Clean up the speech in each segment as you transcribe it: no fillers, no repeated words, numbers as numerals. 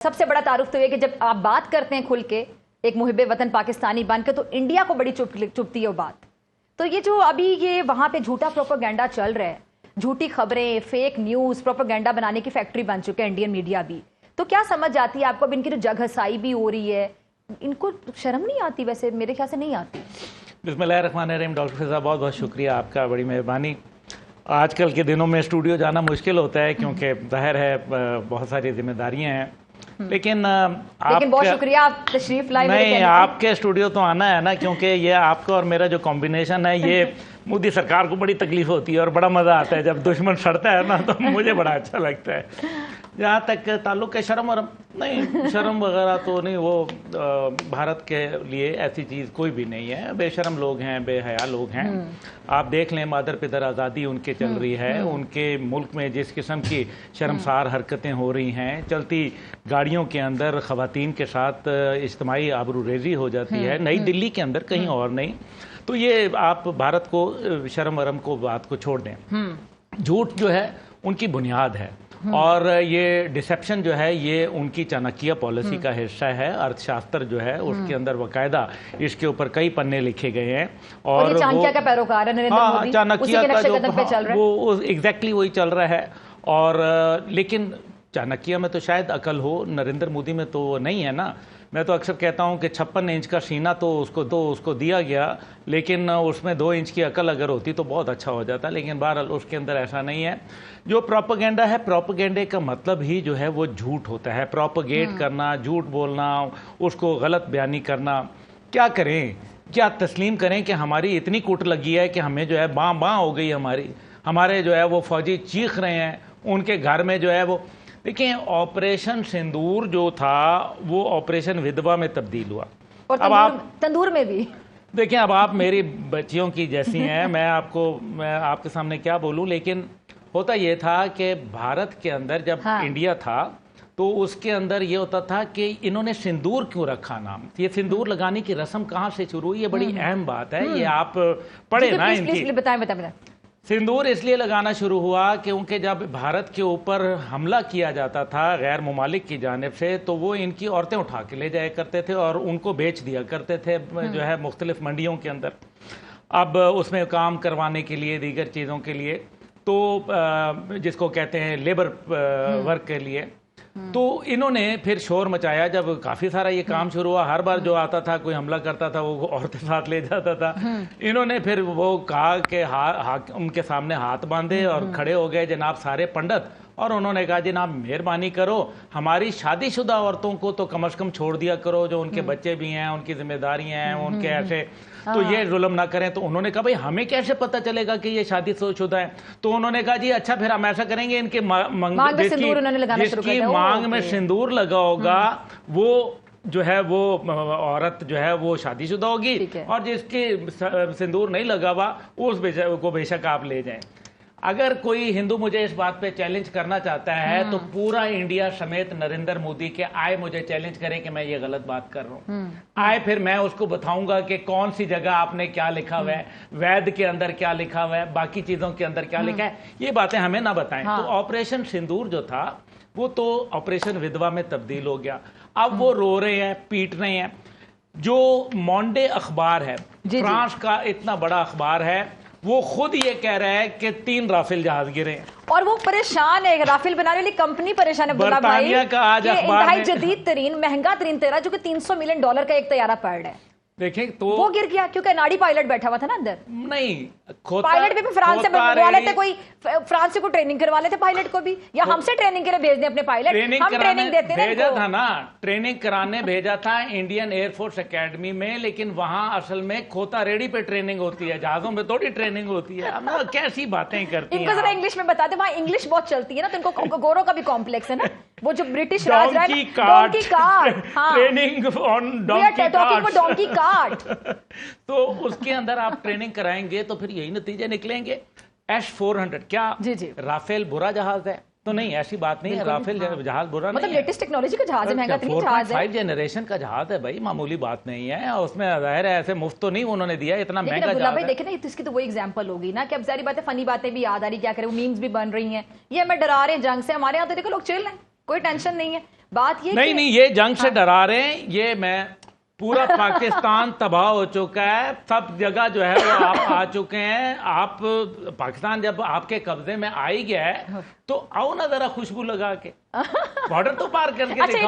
सबसे बड़ा तारुफ तो ये कि जब आप बात करते हैं खुल के एक मुहिब्बे वतन पाकिस्तानी बन के, तो इंडिया को बड़ी चुभती है वो बात। तो ये जो अभी ये वहां पे झूठा प्रोपेगेंडा चल रहा है, झूठी खबरें, फेक न्यूज, प्रोपेगेंडा बनाने की फैक्ट्री बन चुके हैं इंडियन मीडिया भी। तो क्या समझ आती है आपको अब इनकी जो जगहसाई भी हो रही है, इनको शर्म नहीं आती? वैसे मेरे ख्याल से नहीं आती। बिस्मिल्लाहिर्रहमानिर्रहीम। डॉक्टर फिजा बहुत बहुत शुक्रिया आपका, बड़ी मेहरबानी। आजकल के दिनों में स्टूडियो जाना मुश्किल होता है क्योंकि जाहिर है बहुत सारी जिम्मेदारियां हैं, लेकिन बहुत शुक्रिया आप तशरीफ लाए। नहीं, आपके स्टूडियो तो आना है ना, क्योंकि ये आपका और मेरा जो कॉम्बिनेशन है ये मोदी सरकार को बड़ी तकलीफ होती है और बड़ा मज़ा आता है जब दुश्मन सड़ता है ना, तो मुझे बड़ा अच्छा लगता है। जहाँ तक ताल्लुक़ है शर्म वरम, नहीं शर्म वगैरह तो नहीं, वो भारत के लिए ऐसी चीज़ कोई भी नहीं है। बेशर्म लोग हैं, बेहया लोग हैं। आप देख लें, मादर पिदर आज़ादी उनके चल रही है, उनके मुल्क में जिस किस्म की शर्मसार हरकतें हो रही हैं, चलती गाड़ियों के अंदर ख़वातीन के साथ इज्तिमाई आबरूरेज़ी हो जाती है, नई दिल्ली के अंदर, कहीं और नहीं। तो ये आप भारत को शर्म वरम को बात को छोड़ दें। झूठ जो है उनकी बुनियाद है और ये डिसेप्शन जो है ये उनकी चाणक्य पॉलिसी का हिस्सा है। अर्थशास्त्र जो है उसके अंदर बाकायदा इसके ऊपर कई पन्ने लिखे गए हैं और चाणक्य का पैरोकार है नरेंद्र मोदी, चाणक्य का जो चल रहा है वो एग्जैक्टली वही चल रहा है। और लेकिन चाणक्य में तो शायद अकल हो, नरेंद्र मोदी में तो नहीं है ना। मैं तो अक्सर कहता हूं कि 56 इंच का सीना तो उसको दिया गया, लेकिन उसमें 2 इंच की अकल अगर होती तो बहुत अच्छा हो जाता। लेकिन बहरहाल उसके अंदर ऐसा नहीं है। जो प्रोपेगेंडा है, प्रोपेगेंडे का मतलब ही जो है वो झूठ होता है। प्रोपेगेट करना, झूठ बोलना, उसको गलत बयानी करना। क्या करें, क्या तस्लीम करें कि हमारी इतनी कूट लगी है कि हमें जो है बाँ हो गई हमारे जो है वो फौजी चीख रहे हैं, उनके घर में जो है वो। देखिए, ऑपरेशन सिंदूर जो था वो ऑपरेशन विधवा में तब्दील हुआ। और अब आप तंदूर में भी देखिए, अब आप मेरी बच्चियों की जैसी हैं, मैं आपके सामने क्या बोलूं। लेकिन होता ये था कि भारत के अंदर जब इंडिया था तो उसके अंदर ये होता था कि इन्होंने सिंदूर क्यों रखा नाम। ये सिंदूर लगाने की रस्म कहाँ से शुरू हुई, ये बड़ी अहम बात है। ये आप पढ़े ना इनकी। बताएं। सिंदूर इसलिए लगाना शुरू हुआ क्योंकि जब भारत के ऊपर हमला किया जाता था गैर मुमालिक की जानिब से, तो वो इनकी औरतें उठा के ले जाया करते थे और उनको बेच दिया करते थे जो है मुख्तलिफ मंडियों के अंदर। अब उसमें काम करवाने के लिए, दीगर चीज़ों के लिए, तो जिसको कहते हैं लेबर वर्क के लिए, तो इन्होंने फिर शोर मचाया। जब काफ़ी सारा ये काम शुरू हुआ, हर बार जो आता था कोई हमला करता था वो औरतें साथ ले जाता था। इन्होंने फिर वो कहा कि उनके सामने हाथ बांधे और खड़े हो गए जनाब सारे पंडित, और उन्होंने कहा जनाब मेहरबानी करो, हमारी शादीशुदा औरतों को तो कम से कम छोड़ दिया करो, जो उनके बच्चे भी हैं, उनकी जिम्मेदारियां हैं, उनके ऐसे तो ये जुल्म ना करें। तो उन्होंने कहा भाई हमें कैसे पता चलेगा कि ये शादीशुदा है? तो उन्होंने कहा जी अच्छा फिर हम ऐसा करेंगे, इनके जिसकी मांग में सिंदूर लगा होगा वो जो है वो औरत जो है वो शादीशुदा होगी, और जिसके सिंदूर नहीं लगा हुआ उस को बेशक आप ले जाएं। अगर कोई हिंदू मुझे इस बात पे चैलेंज करना चाहता है तो पूरा इंडिया समेत नरेंद्र मोदी के आए मुझे चैलेंज करे कि मैं ये गलत बात कर रहा हूँ। आए, फिर मैं उसको बताऊंगा कि कौन सी जगह आपने क्या लिखा हुआ है, वैद के अंदर क्या लिखा हुआ है, बाकी चीजों के अंदर क्या लिखा है, ये बातें हमें ना बताएं। तो ऑपरेशन सिंदूर जो था वो तो ऑपरेशन विधवा में तब्दील हो गया। अब वो रो रहे हैं, पीट रहे हैं। जो मॉन्डे अखबार है, फ्रांस का इतना बड़ा अखबार है, वो खुद ये कह रहा है कि 3 राफेल जहाज गिरे और वो परेशान है। राफेल बनाने वाली कंपनी परेशान है। बरतानिया का आज अखबार में जदीद तरीन, महंगा तरीन तेरा, जो कि $300 मिलियन का एक तैयारा पड़ है, देखें तो वो गिर गया क्योंकि नाड़ी पायलट बैठा हुआ था ना अंदर। नहीं, पायलट भी फ्रांस से बनवा लेते, कोई फ्रांस से कोई ट्रेनिंग करवा लेते पायलट को भी, या हमसे ट्रेनिंग के लिए भेज दे अपने पायलट, हम ट्रेनिंग देते हैं। भेजा था ना, ट्रेनिंग कराने भेजा था इंडियन एयरफोर्स एकेडमी में, लेकिन वहां असल में खोता रेडी पे ट्रेनिंग होती है, जहाजों में थोड़ी ट्रेनिंग होती है। अब कैसी बातें करती हैं। इनको जरा इंग्लिश में बता दे, वहां इंग्लिश बहुत चलती है ना, तो इनको गोरों का भी कॉम्प्लेक्स है ना। वो जो ब्रिटिश राज रहा है, donkey cart training on donkey cart, तो उसके अंदर आप ट्रेनिंग कराएंगे तो फिर यही नतीजे निकलेंगे। S-400 क्या राफेल बुरा जहाज है? तो नहीं, ऐसी बात नहीं है। राफेल जहाज बुरा नहीं है, लेटेस्ट टेक्नोलॉजी का जहाज है, महंगा जहाज है, 5 जनरेशन का जहाज है भाई, मामूली बात नहीं है। उसमें जाहिर है ऐसे मुफ्त तो नहीं उन्होंने दिया, इतना महंगा जहाज है। देखे ना, इसकी तो वही एग्जांपल होगी ना कि अब सारी बातें, फनी बातें भी याद आ रही, क्या करें, मीम्स भी बन रही हैं, ये हमें डरा रहे हैं जंग से। हमारे यहाँ तो देखो लोग चिल हैं, कोई टेंशन नहीं है। बात ये नहीं कि- नहीं, ये जंग से डरा रहे हैं, ये मैं पूरा पाकिस्तान तबाह हो चुका है, सब जगह जो है वो आप आ चुके हैं। आप पाकिस्तान जब आपके कब्जे में आ ही गया है तो आओ ना जरा खुशबू लगा के बॉर्डर तो पार करके अच्छा, दिखाओ।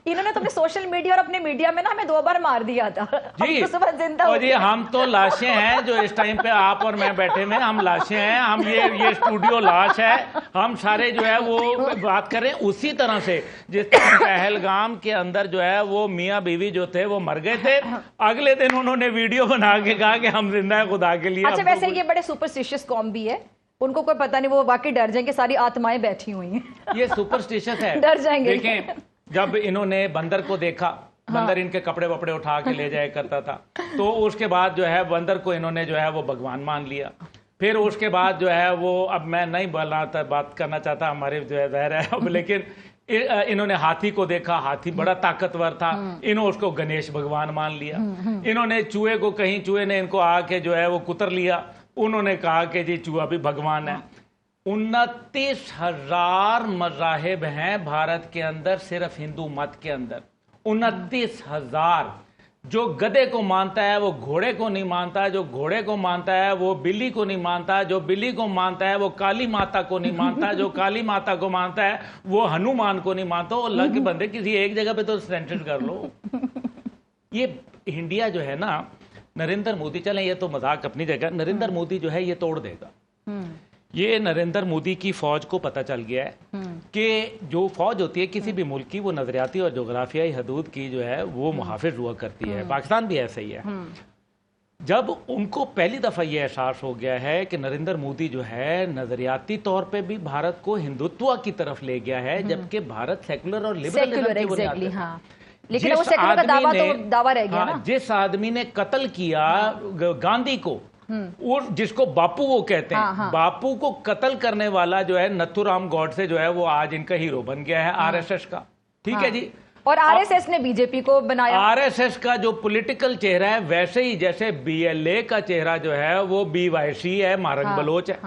इन्होंने तो अपने सोशल मीडिया और अपने मीडिया में ना हमें 2 बार मार दिया था। जी, हम तो सुबह जिंदा और होते ये हैं। हम तो लाशें हैं जो इस टाइम पे आप और मैं बैठे में, हम लाशें हैं, हम ये स्टूडियो लाश है, हम सारे जो है वो बात करें उसी तरह से जिस तरह पहलगाम के अंदर जो है वो मियाँ बीवी जो थे वो मर गए थे, अगले दिन उन्होंने वीडियो बना के कहा कि हम जिंदा है खुदा के लिए। अच्छा, वैसे ये बड़े सुपरस्टिशियस कौम भी है, उनको कोई पता नहीं, वो वाकई डर जाएंगे, सारी आत्माएं बैठी हुई हैं। ये सुपरस्टिशियस है, डर जाएंगे। देखें जब इन्होंने बंदर को देखा, बंदर इनके कपड़े वपड़े उठा के ले जाया करता था, तो उसके बाद जो है बंदर को इन्होंने जो है वो भगवान मान लिया। फिर उसके बाद जो है वो, अब मैं नहीं बात करना चाहता, हमारे जो है जहर है अब, लेकिन इन्होंने हाथी को देखा, हाथी बड़ा ताकतवर था, इन्होंने उसको गणेश भगवान मान लिया। इन्होंने चूहे को, कहीं चूहे ने इनको आके जो है वो कुतर लिया, उन्होंने कहा कि जी चूहा भी भगवान है। 29,000 मज़ाहिब हैं भारत के अंदर, सिर्फ हिंदू मत के अंदर 29,000। जो गधे को मानता है वो घोड़े को नहीं मानता, जो घोड़े को मानता है वो बिल्ली को नहीं मानता, जो बिल्ली को मानता है वो काली माता को नहीं मानता, जो काली माता को मानता है वो हनुमान को नहीं मानता। और अल्लाह के बंदे किसी एक जगह पे तो सेंटर कर लो। ये इंडिया जो है ना, नरेंद्र मोदी, चलें ये तो मजाक अपनी जगह, नरेंद्र मोदी जो है ये तोड़ देगा। ये नरेंद्र मोदी की फौज को पता चल गया है कि जो फौज होती है किसी भी मुल्क की, वो नजरियाती और जोग्राफियाई हदूद की जो है वो मुहाफिज हुआ करती है। पाकिस्तान भी ऐसा ही है। जब उनको पहली दफा ये एहसास हो गया है कि नरेंद्र मोदी जो है नजरियाती तौर पे भी भारत को हिंदुत्व की तरफ ले गया है, जबकि भारत सेकुलर और लिबरल एग्जैक्टली, हाँ, लेकिन वो सेकुलर का दावा तो दावा रह गया ना। जिस आदमी ने कत्ल किया गांधी को, और जिसको बापू वो कहते हैं, हाँ। बापू को कत्ल करने वाला जो है नथुराम गॉडसे जो है वो आज इनका हीरो बन गया है, आरएसएस का। ठीक है जी। और आरएसएस ने बीजेपी को बनाया। आरएसएस का जो पॉलिटिकल चेहरा है, वैसे ही जैसे बीएलए का चेहरा जो है वो बीवाईसी है, मारक बलोच है,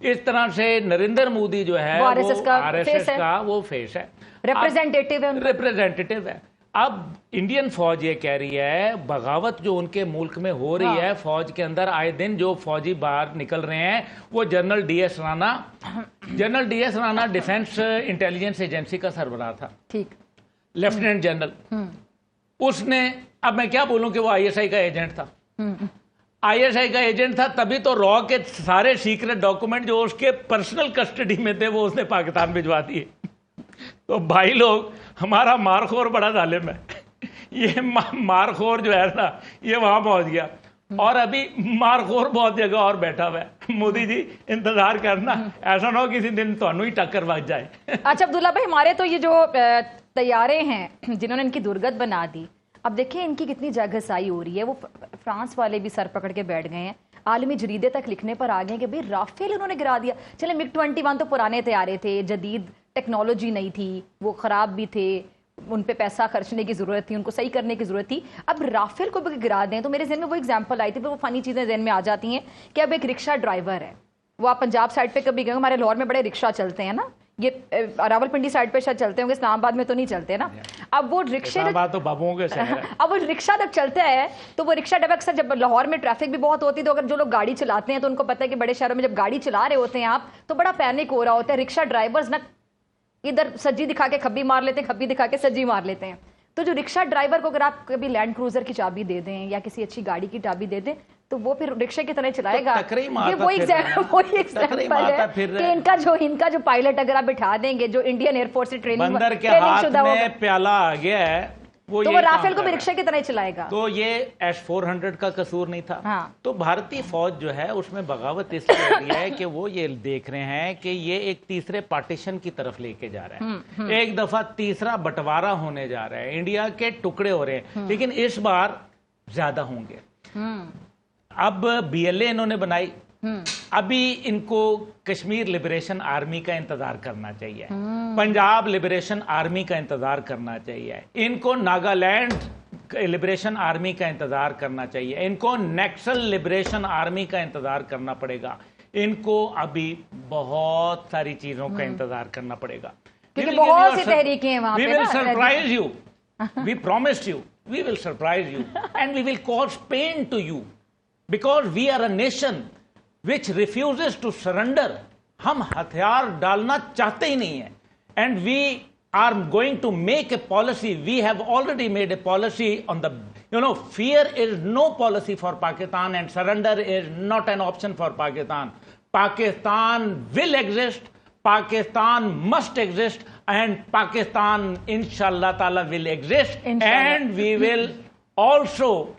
इस तरह से नरेंद्र मोदी जो है वो आरएसएस का वो फेस है, रिप्रेजेंटेटिव है। अब इंडियन फौज ये कह रही है, बगावत जो उनके मुल्क में हो रही है, फौज के अंदर आए दिन जो फौजी बाहर निकल रहे हैं, वो general DS Rana defence intelligence agency का सरबराह था, ठीक, लेफ्टिनेंट जनरल। उसने, अब मैं क्या बोलूं कि वो आईएसआई का एजेंट था। आईएसआई का एजेंट था तभी तो रॉ के सारे सीक्रेट डॉक्यूमेंट जो उसके पर्सनल कस्टडी में थे वो उसने पाकिस्तान भिजवा दिए। तो भाई लोग, हमारा मारखोर बड़ा जालिम है। ये मारखोर जो है ना, ये वहां पहुंच गया, और अभी मारखोर बहुत जगह और बैठा हुआ है। मोदी जी इंतजार करना, ऐसा ना हो किसी दिन ਤੁਹਾਨੂੰ ही टक्कर लग जाए। अच्छा अब्दुल्ला भाई, हमारे तो ये जो तैयारे हैं जिन्होंने इनकी दुर्गत बना दी, अब देखिए इनकी कितनी जगहसाई हो रही है। वो फ्रांस वाले भी सर पकड़ के बैठ गए हैं, आलमी जरीदे तक लिखने पर आ गए कि भाई राफेल उन्होंने गिरा दिया। चले MiG-21 तो पुराने तैयारे थे, जदीद टेक्नोलॉजी नहीं थी, वो ख़राब भी थे, उन पे पैसा खर्चने की ज़रूरत थी, उनको सही करने की ज़रूरत थी। अब राफेल को भी गिरा दें तो मेरे जहन में वो एग्जाम्पल आई थी, फिर वो फ़नी चीज़ें जहन में आ जाती हैं कि अब एक रिक्शा ड्राइवर है, वो आप पंजाब साइड पे कभी गए, हमारे लाहौर में बड़े रिक्शा चलते हैं ना, ये रावलपिंडी साइड पे शायद चलते होंगे, इस्लामाबाद में तो नहीं चलते ना। अब वो रिक्शे तो बाबुओं के शहर है। अब वो रिक्शा जब चलता है तो वो रिक्शा ड्राइवर अक्सर, जब लाहौर में ट्रैफिक भी बहुत होती है, तो अगर जो लोग गाड़ी चलाते हैं तो उनको पता है कि बड़े शहरों में जब गाड़ी चला रहे होते हैं आप, तो बड़ा पैनिक हो रहा होता है। रिक्शा ड्राइवर्स ना इधर सज्जी दिखा के खब्बी मार लेते हैं, खब्बी दिखा के सज्जी मार लेते हैं। तो जो रिक्शा ड्राइवर को अगर आप कभी लैंड क्रूजर की चाबी दे दें या किसी अच्छी गाड़ी की चाबी दे दें तो वो फिर रिक्शे की तरह चलाएगा। तो ये वही एग्जाम्पल है कि इनका जो पायलट अगर आप बिठा देंगे, जो इंडियन एयरफोर्स से ट्रेनिंग शुदा में प्याला आ गया है, वो राफेल को भी रिक्शे की तरह चलाएगा। तो ये S-400 का कसूर नहीं था। हाँ। तो भारतीय फौज जो है उसमें बगावत इसलिए हो रही है कि वो ये देख रहे हैं कि ये एक तीसरे पार्टीशन की तरफ लेके जा रहा है, एक दफा तीसरा बंटवारा होने जा रहा है, इंडिया के टुकड़े हो रहे हैं, लेकिन इस बार ज्यादा होंगे। अब BLA इन्होंने बनाई, अभी इनको कश्मीर लिबरेशन आर्मी का इंतजार करना चाहिए, पंजाब लिबरेशन आर्मी का इंतजार करना चाहिए, इनको नागालैंड लिबरेशन आर्मी का इंतजार करना चाहिए, इनको नक्सल लिबरेशन आर्मी का इंतजार करना पड़ेगा, इनको अभी बहुत सारी चीजों का इंतजार करना पड़ेगा। क्योंकि बहुत सी तहरीकें हैं वहां पे। We will surprise you. We promised you. We will surprise you. And we will cause pain to you. Because we are a nation which refuses to surrender. हम हथियार डालना चाहते ही नहीं है। And we are going to make a policy. We have already made a policy on the, fear is no policy for Pakistan and surrender is not an option for Pakistan. Pakistan will exist. Pakistan must exist, and Pakistan, inshallah ta'ala, will exist. Inshallah. And we will also,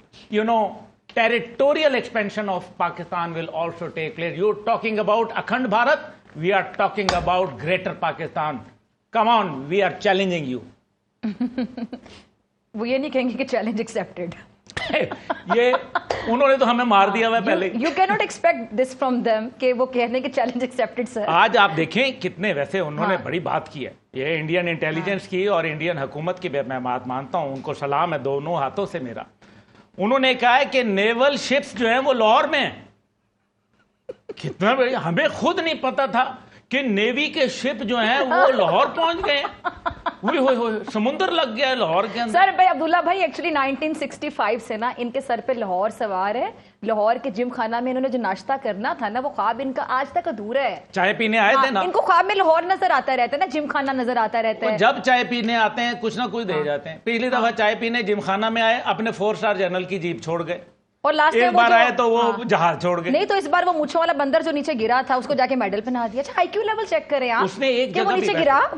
territorial expansion of Pakistan will also take place. You're talking about Akhand Bharat, we are talking about Greater Pakistan. Come on, we are challenging you. वो ये नहीं कहेंगे कि challenge accepted. ये उन्होंने तो हमें मार दिया हुआ पहले। You cannot expect this from them कि वो कहने कि challenge accepted sir। आज आप देखें कितने वैसे उन्होंने बड़ी बात की है, ये इंडियन इंटेलिजेंस की और इंडियन हुकूमत की मैं बात मानता हूं, उनको सलाम है दोनों हाथों से मेरा। उन्होंने कहा है कि नेवल शिप्स जो हैं वो लाहौर में हैं। कितना बड़ी, हमें खुद नहीं पता था कि नेवी के शिप जो हैं वो लाहौर पहुंच गए। समुंदर लग गया है लाहौर के अंदर। सर भाई अब्दुल्ला भाई एक्चुअली 1965 से ना इनके सर पे लाहौर सवार है। लाहौर के जिम खाना में इन्होंने जो नाश्ता करना था ना, वो ख्वाब इनका आज तक अधूरा है। चाय पीने आए थे ना, इनको ख्वाब में लाहौर नजर आता रहता है ना, जिम खाना नजर आता रहता है। जब चाय पीने आते हैं कुछ ना कुछ दे जाते हैं। पिछली दफा चाय पीने जिम खाना में आए, अपने 4 स्टार जनरल की जीप छोड़ गए, और लास्ट एक बार आए तो वो जहाज छोड़ गए। नहीं तो इस बार वो मूंछों वाला बंदर जो नीचे गिरा था उसको जाके मेडल पहना दिया। अच्छा IQ लेवल चेक करें आप, उसने एक कि वो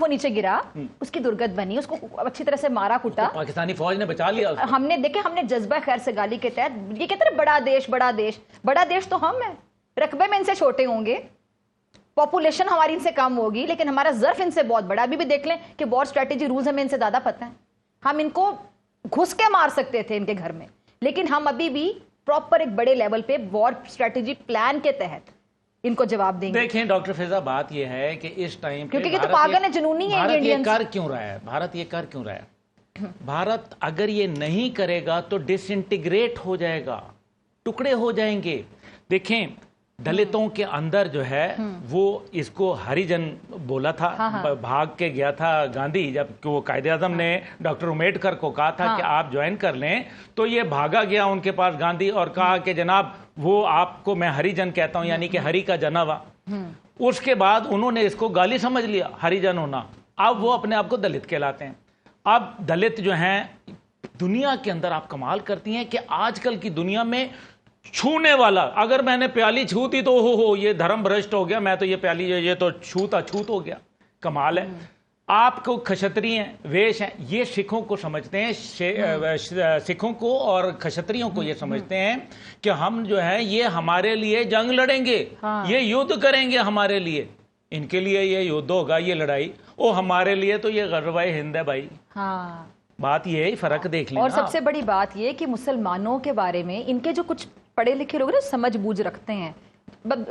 नीचे गिरा, उसकी दुर्गत बनी, उसको अच्छी तरह से मारा कुटा, पाकिस्तानी फौज ने बचा लिया उसको। हमने जज्बा खैर से गाली के तहत ये कहते हैं बड़ा देश तो हम है, रकबे में इनसे छोटे होंगे, पॉपुलेशन हमारी इनसे कम होगी, लेकिन हमारा ज़र्फ इनसे बहुत बड़ा। अभी भी देख लें कि वॉर स्ट्रेटेजी रूल्स हमें इनसे ज्यादा पता है। हम इनको घुस के मार सकते थे इनके घर में, लेकिन हम अभी भी प्रॉपर एक बड़े लेवल पे वॉर स्ट्रेटेजी प्लान के तहत इनको जवाब देंगे। देखें डॉक्टर फिजा, बात यह है कि इस टाइम क्योंकि ये तो पागल है, जुनूनी है इंडियंस। कर क्यों रहा है भारत, ये कर क्यों रहा है? भारत अगर ये नहीं करेगा तो डिसइंटीग्रेट हो जाएगा, टुकड़े हो जाएंगे। देखें दलितों के अंदर जो है वो इसको हरिजन बोला था। भाग के गया था गांधी, जब वो कायदे आजम ने डॉक्टर उम्मेडकर को कहा था कि आप ज्वाइन कर लें, तो ये भागा गया उनके पास गांधी और कहा कि जनाब वो आपको मैं हरिजन कहता हूं, यानी कि हरि का जनावा। उसके बाद उन्होंने इसको गाली समझ लिया हरिजन होना, अब वो अपने आप को दलित कहलाते हैं। अब दलित जो हैं दुनिया के अंदर, आप कमाल करती हैं कि आजकल की दुनिया में छूने वाला, अगर मैंने प्याली छू दी तो हो ये धर्म भ्रष्ट हो गया, मैं तो ये प्याली ये तो छूत हो गया। कमाल है। आपको क्षत्रिय हैं, वेश हैं, ये सिखों को समझते हैं, सिखों को और क्षत्रियों को ये समझते हैं कि हम जो है ये हमारे लिए जंग लड़ेंगे, ये युद्ध करेंगे हमारे लिए, इनके लिए ये युद्ध होगा, ये लड़ाई, ओ हमारे लिए तो ये गज़वाए हिंद है भाई। बात ये फर्क देख लेना। और सबसे बड़ी बात ये कि मुसलमानों के बारे में इनके जो कुछ पढ़े लिखे लोग ना समझ बूझ रखते हैं,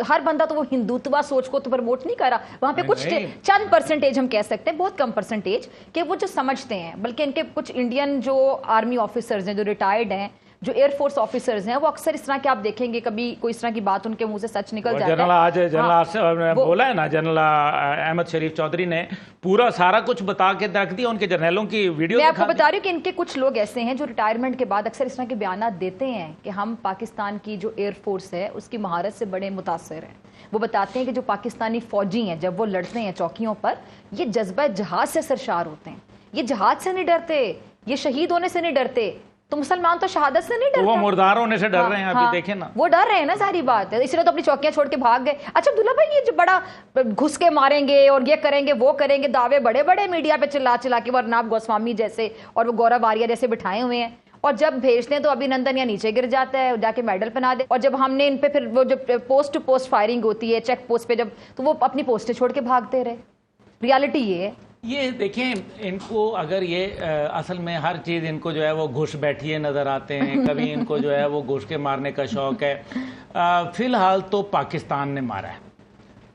हर बंदा तो वो हिंदुत्व सोच को तो प्रमोट नहीं कर रहा, वहां पे कुछ चंद परसेंटेज हम कह सकते हैं, बहुत कम परसेंटेज के वो जो समझते हैं। बल्कि इनके कुछ इंडियन जो आर्मी ऑफिसर्स हैं, जो रिटायर्ड हैं, जो एयरफोर्स ऑफिसर्स हैं, वो अक्सर इस तरह के आप देखेंगे कभी कोई इस तरह की बात उनके मुंह से सच निकल जाता है। जनरल आज जनरल बोला है ना, जनरल अहमद शरीफ चौधरी ने पूरा सारा कुछ बता के रख दिया, उनके जनरलों की वीडियो। मैं आपको बता रही हूँ कि इनके कुछ लोग ऐसे हैं जो रिटायरमेंट के बाद अक्सर इस तरह के बयान देते हैं कि हम पाकिस्तान की जो एयरफोर्स है उसकी महारत से बड़े मुतासर हैं। वो बताते हैं कि जो पाकिस्तानी फौजी हैं जब वो लड़ते हैं चौकियों पर, ये जज्बा जहाज से सरशार होते हैं, ये जहाज से नहीं डरते, ये शहीद होने से नहीं डरते। तो मुसलमान तो शहादत से नहीं डरते, वो मुर्दार होने से डर रहे हैं। अभी देखें ना, वो डर रहे हैं ना, सारी बात है, इसलिए तो अपनी चौकियां छोड़ के भाग गए। अच्छा अब्दुल्ला भाई, ये जो बड़ा घुस के मारेंगे और ये करेंगे वो करेंगे, दावे बड़े बड़े मीडिया पे चिल्ला के, वो अर्नाब गोस्वामी जैसे और वो गौरव आर्या जैसे बिठाए हुए हैं, और जब भेजते हैं तो अभिनंदन या नीचे गिर जाता है, जाके मेडल पहना दे। और जब हमने इन पे फिर वो जो पोस्ट टू पोस्ट फायरिंग होती है चेक पोस्ट पे, जब तो वो अपनी पोस्टें छोड़ के भागते रहे। रियलिटी ये है। ये देखें, इनको अगर ये असल में हर चीज़ इनको जो है वो घुस बैठिए नज़र आते हैं, कभी इनको जो है वो घुस के मारने का शौक़ है। फ़िलहाल तो पाकिस्तान ने मारा है,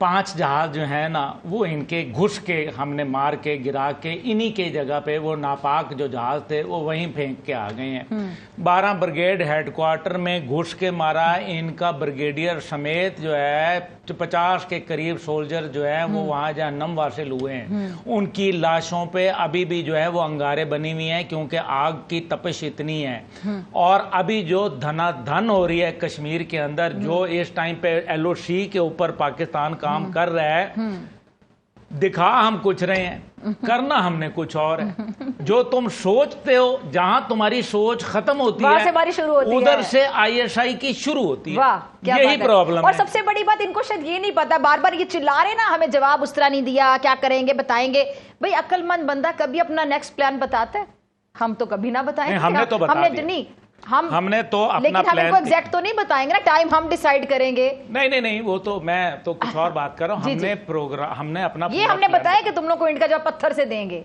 5 जहाज़ जो है ना वो इनके घुस के हमने मार के गिरा के, इन्हीं के जगह पे वो नापाक जो जहाज़ थे वो वहीं फेंक के आ गए हैं। 12 ब्रिगेड हेडक्वार्टर में घुस के मारा, इनका ब्रिगेडियर समेत जो है 50 के करीब सोल्जर जो है वो वहां जहाँ नम वासिल हुए हैं, उनकी लाशों पे अभी भी जो है वो अंगारे बनी हुई हैं, क्योंकि आग की तपिश इतनी है। और अभी जो धनाधन हो रही है कश्मीर के अंदर, जो इस टाइम पे LOC के ऊपर पाकिस्तान काम कर रहा है, दिखा हम कुछ रहे हैं, करना हमने कुछ और है। जो तुम सोचते हो, जहां तुम्हारी सोच खत्म होती वहां है, से हमारी शुरू होती उधर है। से ISI की शुरू होती है। वाह, क्या यही बात है। प्रॉब्लम और है। सबसे बड़ी बात, इनको शायद ये नहीं पता, बार बार ये चिल्ला रहे ना हमें जवाब उस तरह नहीं दिया, क्या करेंगे बताएंगे। भाई अक्लमंद बंदा कभी अपना नेक्स्ट प्लान बताता है? हम तो कभी ना बताएंगे। हमने तो बता दिया। नहीं, हमने तो अपना लेकिन हम इनको एग्जैक्ट तो नहीं बताएंगे ना, टाइम हम डिसाइड करेंगे। नहीं, वो तो मैं तो कुछ और बात कर रहा हूँ। हमने अपना ये हमने बताया कि तुम लोग को इंड का जवाब पत्थर से देंगे।